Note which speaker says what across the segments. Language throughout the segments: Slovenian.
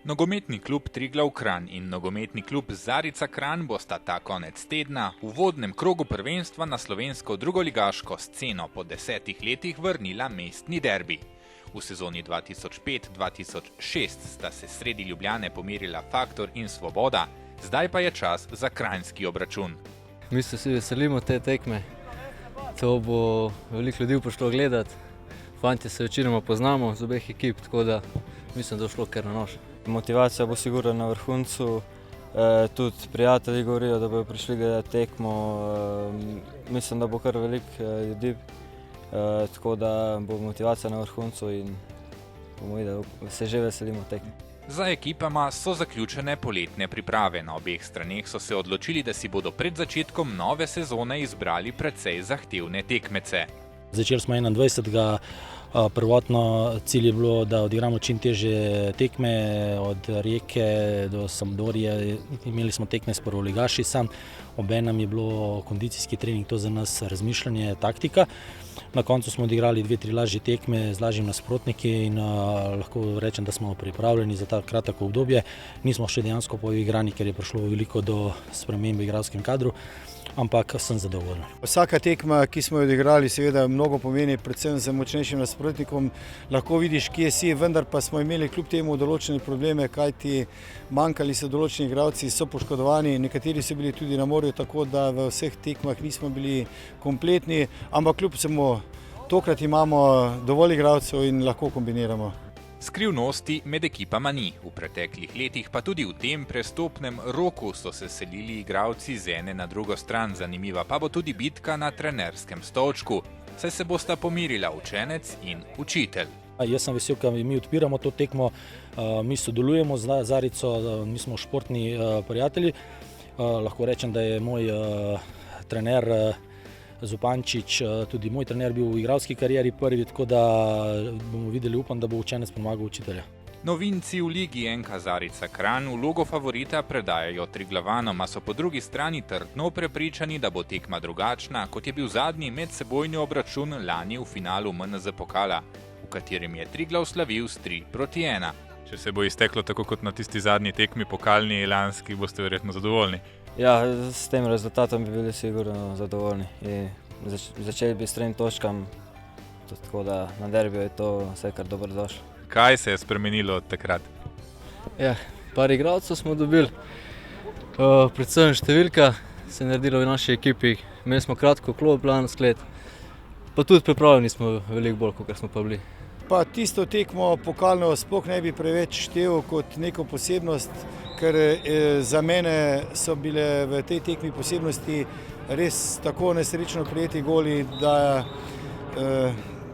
Speaker 1: Nogometni klub Triglav Kranj in nogometni klub Zarica Kranj bosta ta konec tedna v uvodnem krogu prvenstva na slovensko drugoligaško sceno po 10 letih vrnila mestni derbi. V sezoni 2005-2006 sta se sredi Ljubljane pomerila Faktor in Svoboda, zdaj pa je čas za kranjski obračun.
Speaker 2: Mi se vsi veselimo te tekme, to bo veliko ljudi prišlo gledati. Fantje se večinoma poznamo z obeh ekip, tako da mislim, da bo šlo kar na nož.
Speaker 3: Motivacija bo sigurno na vrhuncu, tudi prijatelji govorijo, da bodo prišli gledati tekmo. Mislim, da bo kar veliko ljudi, tako da bo motivacija na vrhuncu in bomo videli, se že veselimo tekme.
Speaker 1: Za ekipama so zaključene poletne priprave. Na obeh straneh so se odločili, da si bodo pred začetkom nove sezone izbrali precej zahtevne tekmece.
Speaker 4: Začeli smo 21. Prvotno cilj je bilo, da odigramo čim težje tekme, od Rijeke do Sampdorije. Imeli smo tekme s prvoligaši, obenem je bilo kondicijski trening, to za nas razmišljanje, taktika. Na koncu smo odigrali 2-3 lažje tekme z lažjimi nasprotniki in lahko rečem, da smo pripravljeni za ta kratko obdobje. Nismo še dejansko poigrani, ker je prišlo veliko do sprememb v igralskem kadru, ampak sem zadovoljen.
Speaker 5: Vsaka tekma, ki smo jo odigrali, seveda mnogo pomeni, predvsem za močnejšim nasprotnikom. Lahko vidiš, kje si, vendar pa smo imeli kljub temu določene probleme, kajti manjkali so določeni igralci, so poškodovani, nekateri so bili tudi na morju, tako da v vseh tekmah nismo bili kompletni, ampak kljub vsemu tokrat imamo dovolj igralcev in lahko kombiniramo.
Speaker 1: Skrivnosti med ekipama ni. V preteklih letih pa tudi v tem prestopnem roku so se selili igralci z ene na drugo stran. Zanimiva pa bo tudi bitka na trenerskem stolčku, saj se bosta pomirila učenec in učitelj.
Speaker 4: Jaz sem vesel, ker mi odpiramo to tekmo, mi sodelujemo z Zarico, mi smo športni prijatelji. Lahko rečem, da je moj trener Zupančič, tudi moj trener bil v igralski karieri prvi, tako da bomo videli, upam, da bo učenec pomagal učitelja.
Speaker 1: Novinci v ligi NK Zarica Kranj vlogo favorita predajajo Triglavanom, a so po drugi strani trdno prepričani, da bo tekma drugačna, kot je bil zadnji medsebojni obračun lani v finalu MNZ pokala, v katerem je Triglav slavil s 3-1. Če se bo izteklo tako kot na tisti zadnji tekmi pokalni lanski, boste verjetno zadovoljni.
Speaker 3: Ja, s tem rezultatom bi bili sigurno zadovoljni. Začeli bi s 3 točkami, tako da na derbiju je to vse kar dobrodošlo.
Speaker 1: Kaj se je spremenilo od takrat?
Speaker 2: Ja, par igralcev smo dobili, predvsem številka se je naredila v naši ekipi. Imeli smo kratko klop, plan, skled, pa tudi pripravljeni smo veliko bolj, kot smo pa bili.
Speaker 5: Pa tisto tekmo pokalno sploh ne bi preveč štel kot neko posebnost, ker za mene so bile v tej tekmi posebnosti res tako nesrečno prijeti goli, da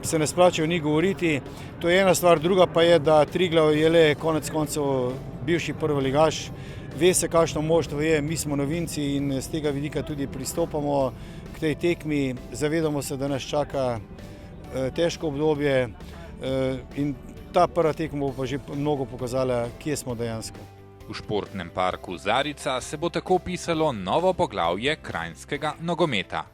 Speaker 5: se ne splača o njih govoriti. To je ena stvar, druga pa je, da Triglav je le konec koncev bivši prvoligaš, ve se, kakšno moštvo je, mi smo novinci in z tega vidika tudi pristopamo k tej tekmi. Zavedamo se, da nas čaka težko obdobje in ta prva tekma bo pa že mnogo pokazala, kje smo dejansko.
Speaker 1: V športnem parku Zarica se bo tako pisalo novo poglavje kranjskega nogometa.